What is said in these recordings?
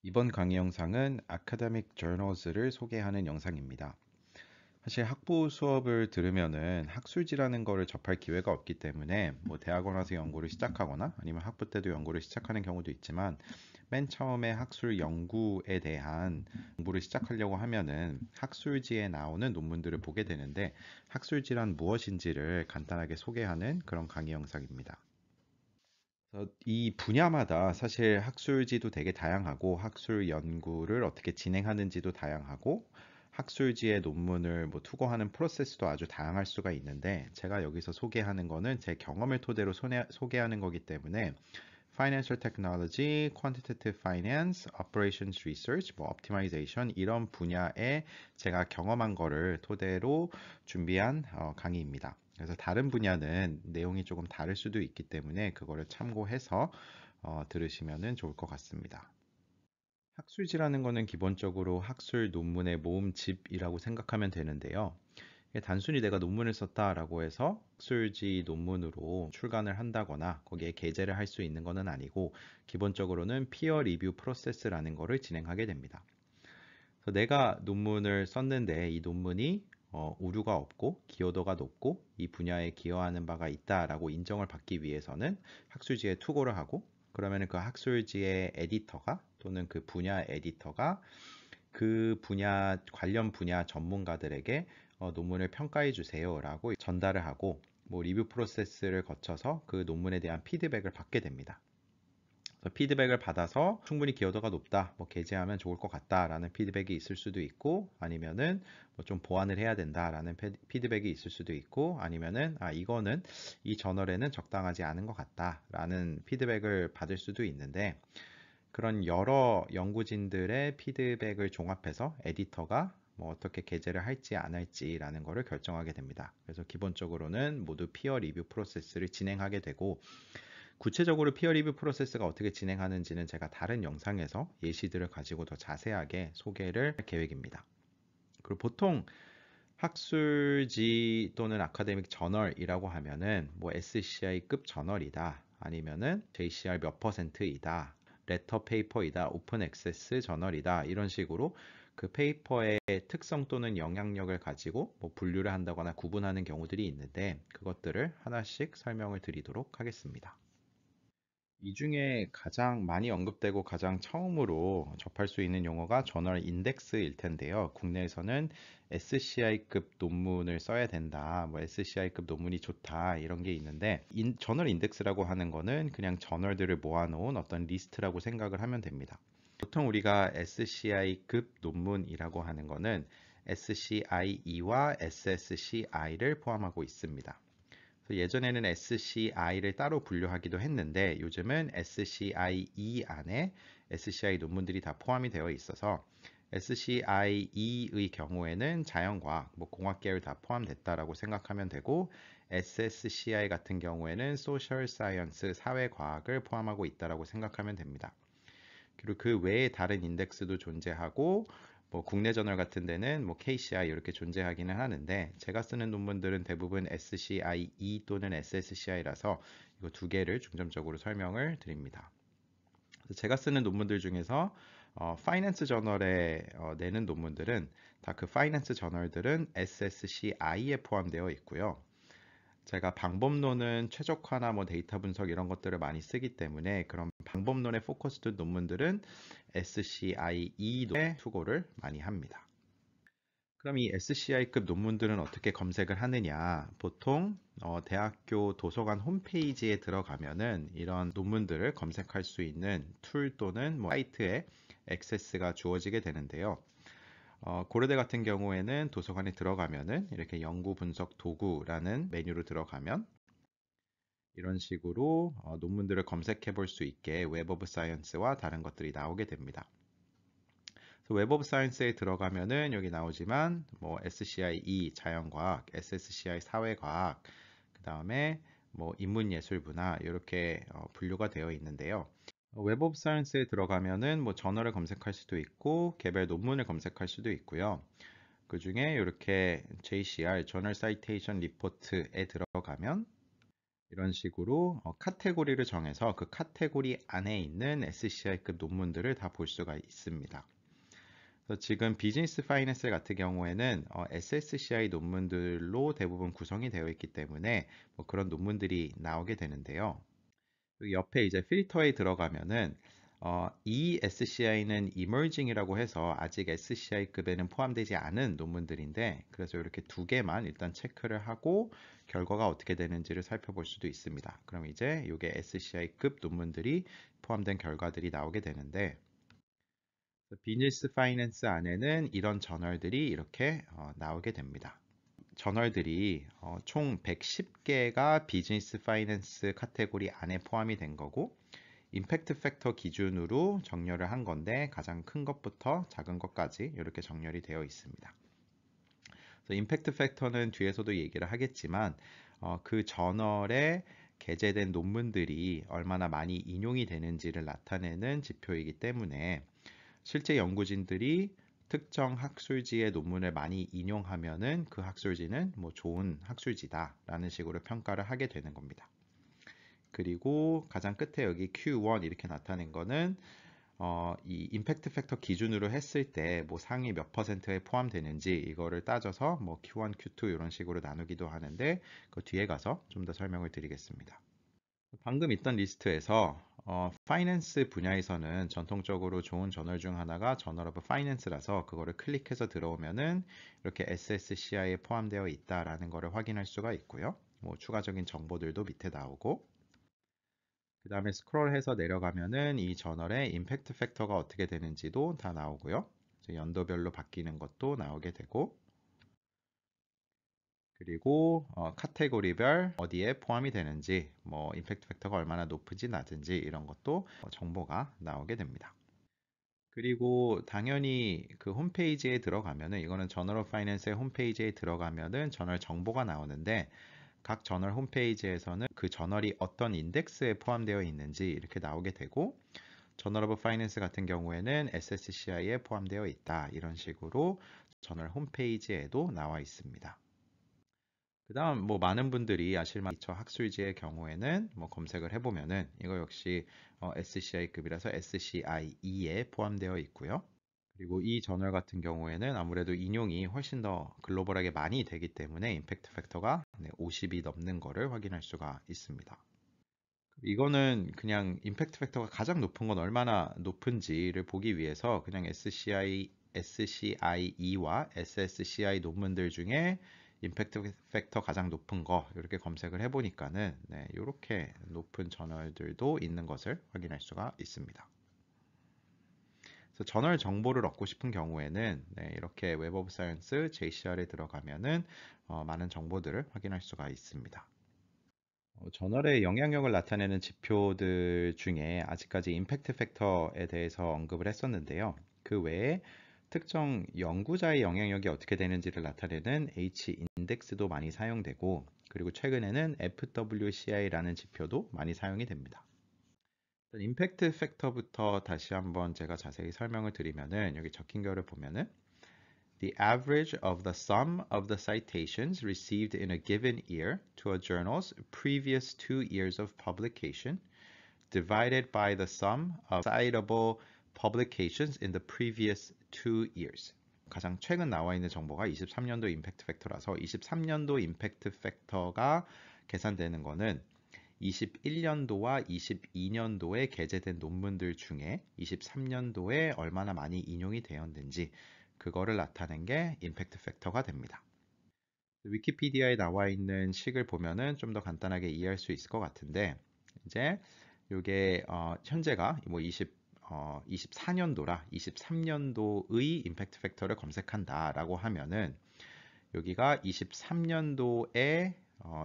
이번 강의 영상은 Academic Journals를 소개하는 영상입니다. 사실 학부 수업을 들으면은 학술지라는 거를 접할 기회가 없기 때문에 뭐 대학원 와서 연구를 시작하거나 아니면 학부 때도 연구를 시작하는 경우도 있지만 맨 처음에 학술 연구에 대한 공부를 시작하려고 하면은 학술지에 나오는 논문들을 보게 되는데 학술지란 무엇인지를 간단하게 소개하는 그런 강의 영상입니다. 그래서 이 분야마다 사실 학술지도 되게 다양하고 학술 연구를 어떻게 진행하는지도 다양하고 학술지의 논문을 뭐 투고하는 프로세스도 아주 다양할 수가 있는데 제가 여기서 소개하는 거는 제 경험을 토대로 소개하는 거기 때문에 Financial Technology, Quantitative Finance, Operations Research, 뭐 Optimization 이런 분야에 제가 경험한 거를 토대로 준비한 강의입니다. 그래서 다른 분야는 내용이 조금 다를 수도 있기 때문에 그거를 참고해서 들으시면 좋을 것 같습니다. 학술지라는 거는 기본적으로 학술 논문의 모음집이라고 생각하면 되는데요. 단순히 내가 논문을 썼다라고 해서 학술지 논문으로 출간을 한다거나 거기에 게재를 할 수 있는 것은 아니고 기본적으로는 피어 리뷰 프로세스라는 거를 진행하게 됩니다. 그래서 내가 논문을 썼는데 이 논문이 오류가 없고 기여도가 높고 이 분야에 기여하는 바가 있다라고 인정을 받기 위해서는 학술지에 투고를 하고 그러면 그 학술지의 에디터가 또는 그 분야 에디터가 그 분야 관련 분야 전문가들에게 논문을 평가해 주세요라고 전달을 하고 뭐 리뷰 프로세스를 거쳐서 그 논문에 대한 피드백을 받게 됩니다. 그래서 피드백을 받아서 충분히 기여도가 높다, 뭐 게재하면 좋을 것 같다라는 피드백이 있을 수도 있고 아니면은 뭐 좀 보완을 해야 된다라는 피드백이 있을 수도 있고 아니면은 이거는 이 저널에는 적당하지 않은 것 같다라는 피드백을 받을 수도 있는데 그런 여러 연구진들의 피드백을 종합해서 에디터가 뭐 어떻게 게재를 할지 안 할지라는 것을 결정하게 됩니다. 그래서 기본적으로는 모두 피어 리뷰 프로세스를 진행하게 되고 구체적으로 피어 리뷰 프로세스가 어떻게 진행하는지는 제가 다른 영상에서 예시들을 가지고 더 자세하게 소개를 할 계획입니다. 그리고 보통 학술지 또는 아카데믹 저널이라고 하면은 뭐 SCI급 저널이다 아니면은 JCR 몇 퍼센트이다 레터 페이퍼이다 오픈 액세스 저널이다 이런 식으로 그 페이퍼의 특성 또는 영향력을 가지고 뭐 분류를 한다거나 구분하는 경우들이 있는데 그것들을 하나씩 설명을 드리도록 하겠습니다. 이 중에 가장 많이 언급되고 가장 처음으로 접할 수 있는 용어가 저널 인덱스일 텐데요. 국내에서는 SCI급 논문을 써야 된다, 뭐 SCI급 논문이 좋다 이런 게 있는데 저널 인덱스라고 하는 거는 그냥 저널들을 모아놓은 어떤 리스트라고 생각을 하면 됩니다. 보통 우리가 SCI급 논문이라고 하는 거는 SCIE와 SSCI를 포함하고 있습니다. 예전에는 SCI를 따로 분류하기도 했는데 요즘은 SCIE 안에 SCI 논문들이 다 포함이 되어 있어서 SCIE의 경우에는 자연과학, 뭐 공학 계열 다 포함됐다라고 생각하면 되고 SSCI 같은 경우에는 Social Science, 사회과학을 포함하고 있다라고 생각하면 됩니다. 그리고 그 외에 다른 인덱스도 존재하고 뭐 국내 저널 같은 데는 뭐 KCI 이렇게 존재하기는 하는데 제가 쓰는 논문들은 대부분 SCIE 또는 SSCI라서 이거 두 개를 중점적으로 설명을 드립니다. 제가 쓰는 논문들 중에서 파이낸스 저널에 내는 논문들은 다 그 파이낸스 저널들은 SSCI에 포함되어 있고요. 제가 방법론은 최적화나 뭐 데이터 분석 이런 것들을 많이 쓰기 때문에 그런 방법론에 포커스된 논문들은 SCIE에 투고를 많이 합니다. 그럼 이 SCI급 논문들은 어떻게 검색을 하느냐? 보통 대학교 도서관 홈페이지에 들어가면은 이런 논문들을 검색할 수 있는 툴 또는 뭐 사이트에 액세스가 주어지게 되는데요. 고려대 같은 경우에는 도서관에 들어가면은 이렇게 연구 분석 도구라는 메뉴로 들어가면 이런 식으로 논문들을 검색해 볼 수 있게 웹 오브 사이언스와 다른 것들이 나오게 됩니다. 웹 오브 사이언스에 들어가면은 여기 나오지만 뭐 SCIE 자연과학, SSCI 사회과학, 그 다음에 뭐 인문예술문화 이렇게 분류가 되어 있는데요. 웹 오브 사이언스에 들어가면은 뭐 저널을 검색할 수도 있고 개별 논문을 검색할 수도 있고요. 그 중에 이렇게 JCR, Journal Citation Report에 들어가면 이런 식으로 카테고리를 정해서 그 카테고리 안에 있는 SCI급 논문들을 다 볼 수가 있습니다. 그래서 지금 비즈니스 파이낸스 같은 경우에는 SSCI 논문들로 대부분 구성이 되어 있기 때문에 뭐 그런 논문들이 나오게 되는데요. 그 옆에 이제 필터에 들어가면은 이 SCI는 emerging이라고 해서 아직 SCI급에는 포함되지 않은 논문들인데, 그래서 이렇게 두 개만 일단 체크를 하고 결과가 어떻게 되는지를 살펴볼 수도 있습니다. 그럼 이제 이게 SCI급 논문들이 포함된 결과들이 나오게 되는데, 비즈니스 파이낸스 안에는 이런 저널들이 이렇게 나오게 됩니다. 저널들이 총 110개가 비즈니스 파이낸스 카테고리 안에 포함이 된 거고, 임팩트 팩터 기준으로 정렬을 한 건데 가장 큰 것부터 작은 것까지 이렇게 정렬이 되어 있습니다. 그래서 임팩트 팩터는 뒤에서도 얘기를 하겠지만 그 저널에 게재된 논문들이 얼마나 많이 인용이 되는지를 나타내는 지표이기 때문에 실제 연구진들이 특정 학술지의 논문을 많이 인용하면은 그 학술지는 뭐 좋은 학술지다라는 식으로 평가를 하게 되는 겁니다. 그리고 가장 끝에 여기 Q1 이렇게 나타낸 거는 이 임팩트 팩터 기준으로 했을 때 뭐 상위 몇 퍼센트에 포함되는지 이거를 따져서 뭐 Q1, Q2 이런 식으로 나누기도 하는데 그 뒤에 가서 좀 더 설명을 드리겠습니다. 방금 있던 리스트에서 파이낸스 분야에서는 전통적으로 좋은 저널 중 하나가 저널 오브 파이낸스라서 그거를 클릭해서 들어오면은 이렇게 SSCI에 포함되어 있다라는 거를 확인할 수가 있고요. 뭐 추가적인 정보들도 밑에 나오고, 그 다음에 스크롤해서 내려가면은 이 저널의 임팩트 팩터가 어떻게 되는지도 다 나오고요. 연도별로 바뀌는 것도 나오게 되고, 그리고 카테고리별 어디에 포함이 되는지, 뭐 임팩트 팩터가 얼마나 높은지 낮은지 이런 것도 정보가 나오게 됩니다. 그리고 당연히 그 홈페이지에 들어가면은, 이거는 저널 오브 파이낸스의 홈페이지에 들어가면은 저널 정보가 나오는데, 각 저널 홈페이지에서는 그 저널이 어떤 인덱스에 포함되어 있는지 이렇게 나오게 되고, 저널 오브 파이낸스 같은 경우에는 SSCI에 포함되어 있다 이런 식으로 저널 홈페이지에도 나와 있습니다. 그 다음 뭐 많은 분들이 아실 만한 저 학술지의 경우에는 뭐 검색을 해보면은 이거 역시 SCI급이라서 SCIE에 포함되어 있고요. 그리고 이 저널 같은 경우에는 아무래도 인용이 훨씬 더 글로벌하게 많이 되기 때문에 임팩트 팩터가 50이 넘는 거를 확인할 수가 있습니다. 이거는 그냥 임팩트 팩터가 가장 높은 건 얼마나 높은지를 보기 위해서 그냥 SCIE와 SSCI 논문들 중에 임팩트 팩터 가장 높은 거 이렇게 검색을 해보니까는 이렇게 높은 저널들도 있는 것을 확인할 수가 있습니다. 그래서 저널 정보를 얻고 싶은 경우에는 이렇게 웹 오브 사이언스 JCR에 들어가면은 많은 정보들을 확인할 수가 있습니다. 저널의 영향력을 나타내는 지표들 중에 아직까지 임팩트 팩터에 대해서 언급을 했었는데요. 그 외에 특정 연구자의 영향력이 어떻게 되는지를 나타내는 H 인덱스도 많이 사용되고, 그리고 최근에는 FWCI라는 지표도 많이 사용이 됩니다. 임팩트 팩터부터 다시 한번 제가 자세히 설명을 드리면은, 여기 적힌 거를 보면은 the average of the sum of the citations received in a given year to a journal's previous 2 years of publication divided by the sum of citable publications in the previous 2 years. 가장 최근 나와 있는 정보가 23년도 임팩트 팩터라서 23년도 임팩트 팩터가 계산되는 거는 21년도와 22년도에 게재된 논문들 중에 23년도에 얼마나 많이 인용이 되었는지 그거를 나타낸 게 임팩트 팩터가 됩니다. 위키피디아에 나와 있는 식을 보면은 좀 더 간단하게 이해할 수 있을 것 같은데, 이제 이게 현재가 뭐 24년도라 23년도의 임팩트 팩터를 검색한다라고 하면은 여기가 23년도에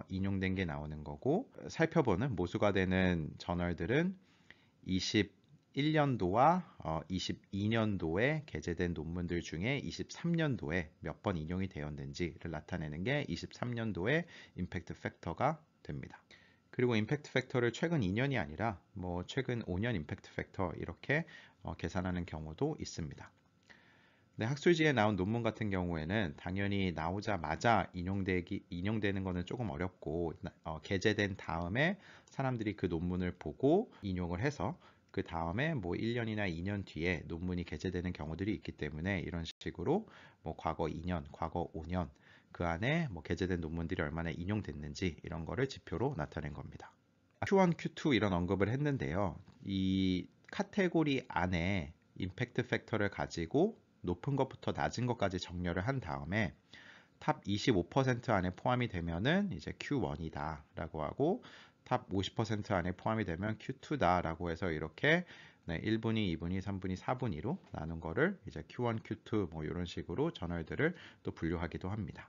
인용된 게 나오는 거고, 살펴보는 모수가 되는 저널들은 21년도와 22년도에 게재된 논문들 중에 23년도에 몇 번 인용이 되었는지를 나타내는 게 23년도의 임팩트 팩터가 됩니다. 그리고 임팩트 팩터를 최근 2년이 아니라 뭐 최근 5년 임팩트 팩터 이렇게 계산하는 경우도 있습니다. 근데 학술지에 나온 논문 같은 경우에는 당연히 나오자마자 인용되는 거는 조금 어렵고 게재된 다음에 사람들이 그 논문을 보고 인용을 해서 그 다음에 뭐 1년이나 2년 뒤에 논문이 게재되는 경우들이 있기 때문에 이런 식으로 뭐 과거 2년, 과거 5년 그 안에 뭐 게재된 논문들이 얼마나 인용됐는지 이런 거를 지표로 나타낸 겁니다. Q1, Q2 이런 언급을 했는데요. 이 카테고리 안에 임팩트 팩터를 가지고 높은 것부터 낮은 것까지 정렬을 한 다음에 탑 25% 안에 포함이 되면은 이제 Q1이다 라고 하고 탑 50% 안에 포함이 되면 Q2다 라고 해서 이렇게 1분위, 2분위, 3분위, 4분위로 나눈 거를 이제 Q1, Q2 뭐 이런 식으로 저널들을 또 분류하기도 합니다.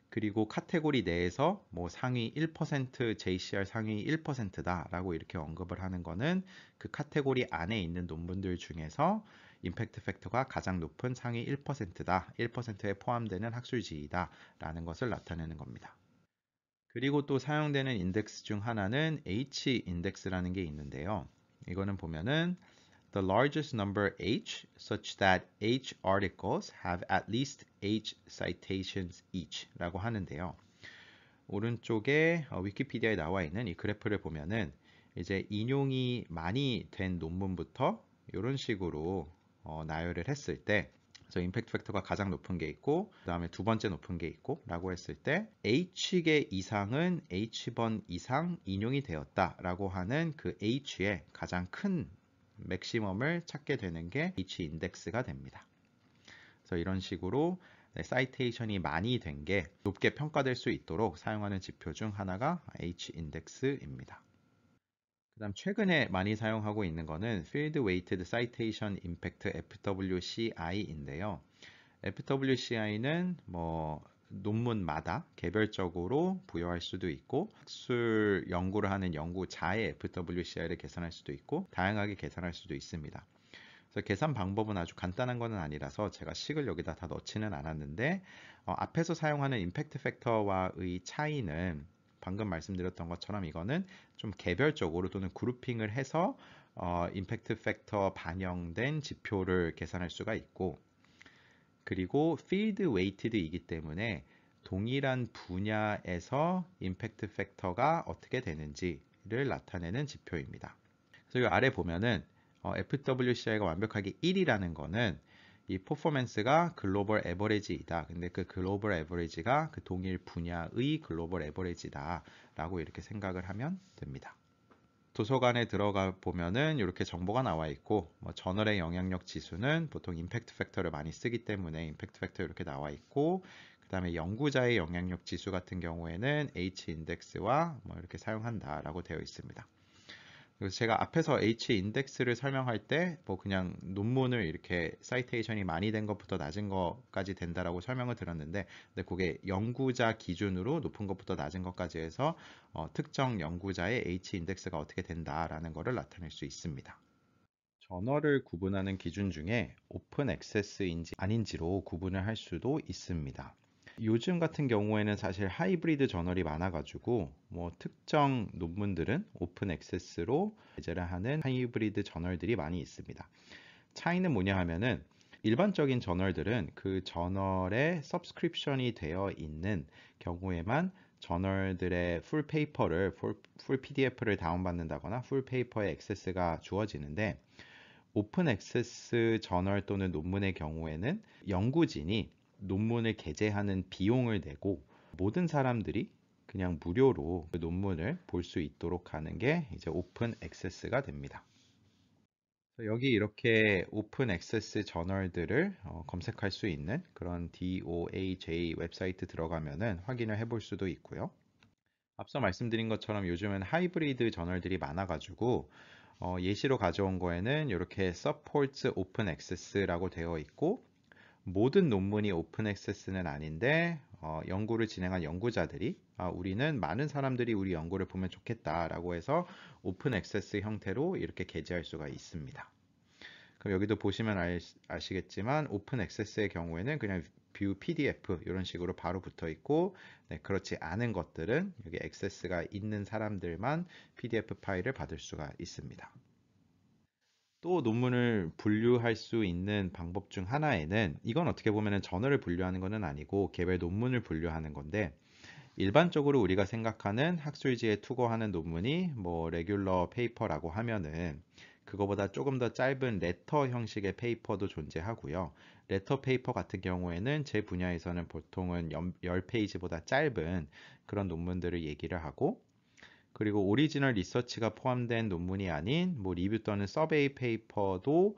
그리고 카테고리 내에서 뭐 상위 1%, JCR 상위 1%다 라고 이렇게 언급을 하는 거는 그 카테고리 안에 있는 논문들 중에서 임팩트 팩터가 가장 높은 상위 1%다, 1%에 포함되는 학술지이다 라는 것을 나타내는 겁니다. 그리고 또 사용되는 인덱스 중 하나는 H 인덱스라는 게 있는데요. 이거는 보면은 the largest number H such that H articles have at least H citations each 라고 하는데요. 오른쪽에 위키피디아에 나와 있는 이 그래프를 보면은 이제 인용이 많이 된 논문부터 이런 식으로 나열을 했을 때 그래서 임팩트 팩터가 가장 높은 게 있고 그 다음에 두 번째 높은 게 있고 라고 했을 때 H개 이상은 H번 이상 인용이 되었다 라고 하는 그 H의 가장 큰 맥시멈을 찾게 되는 게 H 인덱스가 됩니다. 그래서 이런 식으로 사이테이션이 많이 된 게 높게 평가될 수 있도록 사용하는 지표 중 하나가 H 인덱스입니다. 그다음 최근에 많이 사용하고 있는 거는 Field Weighted Citation Impact FWCI인데요. FWCI는 뭐 논문마다 개별적으로 부여할 수도 있고 학술 연구를 하는 연구자의 FWCI를 계산할 수도 있고 다양하게 계산할 수도 있습니다. 그래서 계산 방법은 아주 간단한 것은 아니라서 제가 식을 여기다 다 넣지는 않았는데 앞에서 사용하는 임팩트 팩터와의 차이는 방금 말씀드렸던 것처럼 이거는 좀 개별적으로 또는 그룹핑을 해서 임팩트 팩터 반영된 지표를 계산할 수가 있고 그리고 field weighted이기 때문에 동일한 분야에서 임팩트 팩터가 어떻게 되는지를 나타내는 지표입니다. 그래서 이 아래 보면은 FWCI가 완벽하게 1이라는 거는 이 퍼포먼스가 글로벌 에버리지이다. 근데 그 글로벌 에버리지가 그 동일 분야의 글로벌 에버리지다 라고 이렇게 생각을 하면 됩니다. 도서관에 들어가 보면은 이렇게 정보가 나와 있고 저널의 영향력 지수는 보통 임팩트 팩터를 많이 쓰기 때문에 임팩트 팩터 이렇게 나와 있고 그 다음에 연구자의 영향력 지수 같은 경우에는 H 인덱스와 이렇게 사용한다라고 되어 있습니다. 그래서 제가 앞에서 H 인덱스를 설명할 때 뭐 그냥 논문을 이렇게 사이테이션이 많이 된 것부터 낮은 것까지 된다라고 설명을 드렸는데 근데 그게 연구자 기준으로 높은 것부터 낮은 것까지 해서 특정 연구자의 H 인덱스가 어떻게 된다라는 것을 나타낼 수 있습니다. 저널을 구분하는 기준 중에 오픈 액세스인지 아닌지로 구분을 할 수도 있습니다. 요즘 같은 경우에는 사실 하이브리드 저널이 많아가지고 특정 논문들은 오픈 액세스로 게재를 하는 하이브리드 저널들이 많이 있습니다. 차이는 뭐냐 하면은 일반적인 저널들은 그 저널에 서브스크립션이 되어 있는 경우에만 저널들의 풀 페이퍼를 풀 PDF를 다운받는다거나 풀 페이퍼의 액세스가 주어지는데 오픈 액세스 저널 또는 논문의 경우에는 연구진이 논문을 게재하는 비용을 내고 모든 사람들이 그냥 무료로 그 논문을 볼 수 있도록 하는 게 이제 오픈 액세스가 됩니다. 여기 이렇게 오픈 액세스 저널들을 검색할 수 있는 그런 DOAJ 웹사이트 들어가면은 확인을 해볼 수도 있고요. 앞서 말씀드린 것처럼 요즘은 하이브리드 저널들이 많아가지고 예시로 가져온 거에는 이렇게 Supports Open Access라고 되어 있고 모든 논문이 오픈 액세스는 아닌데 연구를 진행한 연구자들이 우리는 많은 사람들이 우리 연구를 보면 좋겠다라고 해서 오픈 액세스 형태로 이렇게 게재할 수가 있습니다. 그럼 여기도 보시면 아시겠지만 오픈 액세스의 경우에는 그냥 뷰 PDF 이런 식으로 바로 붙어 있고 그렇지 않은 것들은 여기 액세스가 있는 사람들만 PDF 파일을 받을 수가 있습니다. 또 논문을 분류할 수 있는 방법 중 하나에는 이건 어떻게 보면 저널을 분류하는 것은 아니고 개별 논문을 분류하는 건데 일반적으로 우리가 생각하는 학술지에 투고하는 논문이 뭐 레귤러 페이퍼라고 하면은 그거보다 조금 더 짧은 레터 형식의 페이퍼도 존재하고요. 레터 페이퍼 같은 경우에는 제 분야에서는 보통은 10페이지보다 짧은 그런 논문들을 얘기를 하고 그리고 오리지널 리서치가 포함된 논문이 아닌 뭐 리뷰 또는 서베이 페이퍼도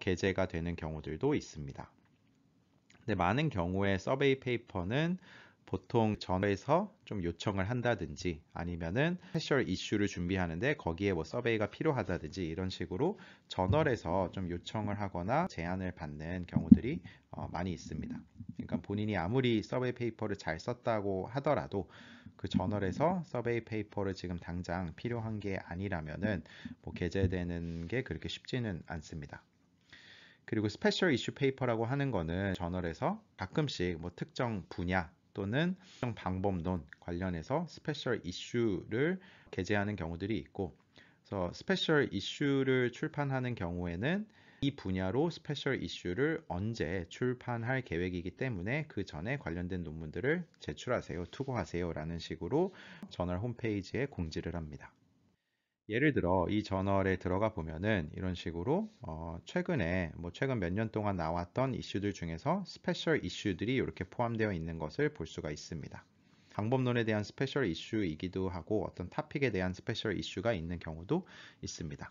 게재가 되는 경우들도 있습니다. 근데 많은 경우에 서베이 페이퍼는 보통 전에서 좀 요청을 한다든지 아니면은 스페셜 이슈를 준비하는데 거기에 뭐 서베이가 필요하다든지 이런 식으로 저널에서 좀 요청을 하거나 제안을 받는 경우들이 많이 있습니다. 그러니까 본인이 아무리 서베이 페이퍼를 잘 썼다고 하더라도 그 저널에서 서베이 페이퍼를 지금 당장 필요한 게 아니라면은 뭐 게재되는 게 그렇게 쉽지는 않습니다. 그리고 스페셜 이슈 페이퍼라고 하는 거는 저널에서 가끔씩 뭐 특정 분야 또는 특정 방법론 관련해서 스페셜 이슈를 게재하는 경우들이 있고 그래서 스페셜 이슈를 출판하는 경우에는 이 분야로 스페셜 이슈를 언제 출판할 계획이기 때문에 그 전에 관련된 논문들을 제출하세요, 투고하세요 라는 식으로 저널 홈페이지에 공지를 합니다. 예를 들어 이 저널에 들어가 보면은 이런 식으로 최근에 뭐 최근 몇 년 동안 나왔던 이슈들 중에서 스페셜 이슈들이 이렇게 포함되어 있는 것을 볼 수가 있습니다. 방법론에 대한 스페셜 이슈이기도 하고 어떤 토픽에 대한 스페셜 이슈가 있는 경우도 있습니다.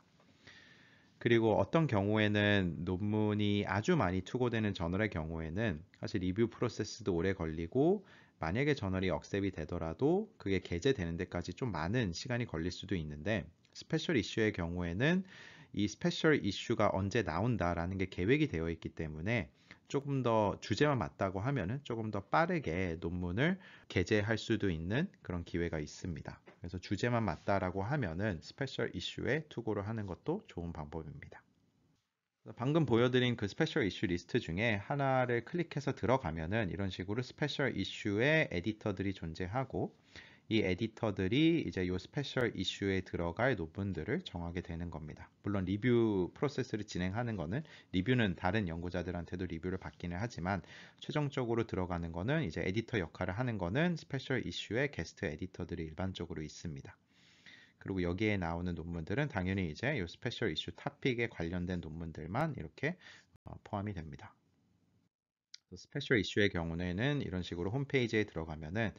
그리고 어떤 경우에는 논문이 아주 많이 투고되는 저널의 경우에는 사실 리뷰 프로세스도 오래 걸리고 만약에 저널이 억셉이 되더라도 그게 게재되는 데까지 좀 많은 시간이 걸릴 수도 있는데 스페셜 이슈의 경우에는 이 스페셜 이슈가 언제 나온다라는 게 계획이 되어 있기 때문에 조금 더 주제만 맞다고 하면은 조금 더 빠르게 논문을 게재할 수도 있는 그런 기회가 있습니다. 그래서 주제만 맞다라고 하면은 스페셜 이슈에 투고를 하는 것도 좋은 방법입니다. 방금 보여드린 그 스페셜 이슈 리스트 중에 하나를 클릭해서 들어가면은 이런 식으로 스페셜 이슈의 에디터들이 존재하고 이 에디터들이 이제 이 스페셜 이슈에 들어갈 논문들을 정하게 되는 겁니다. 물론 리뷰 프로세스를 진행하는 거는 리뷰는 다른 연구자들한테도 리뷰를 받기는 하지만 최종적으로 들어가는 거는 이제 에디터 역할을 하는 거는 스페셜 이슈의 게스트 에디터들이 일반적으로 있습니다. 그리고 여기에 나오는 논문들은 당연히 이제 이 스페셜 이슈 토픽에 관련된 논문들만 이렇게 포함이 됩니다. 스페셜 이슈의 경우에는 이런 식으로 홈페이지에 들어가면은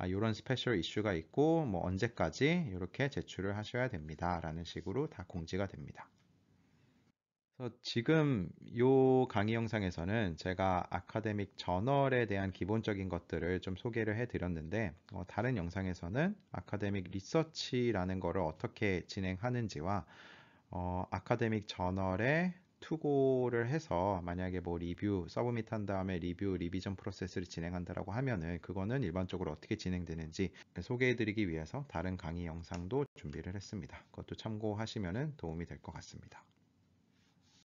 이런 스페셜 이슈가 있고 뭐 언제까지 이렇게 제출을 하셔야 됩니다 라는 식으로 다 공지가 됩니다. 그래서 지금 이 강의 영상에서는 제가 아카데믹 저널에 대한 기본적인 것들을 좀 소개를 해드렸는데 다른 영상에서는 아카데믹 리서치라는 거를 어떻게 진행하는지와 아카데믹 저널에 투고를 해서 만약에 뭐 리뷰 서브밋 한 다음에 리뷰 리비전 프로세스를 진행한다라고 하면은 그거는 일반적으로 어떻게 진행되는지 소개해드리기 위해서 다른 강의 영상도 준비를 했습니다. 그것도 참고하시면 도움이 될 것 같습니다.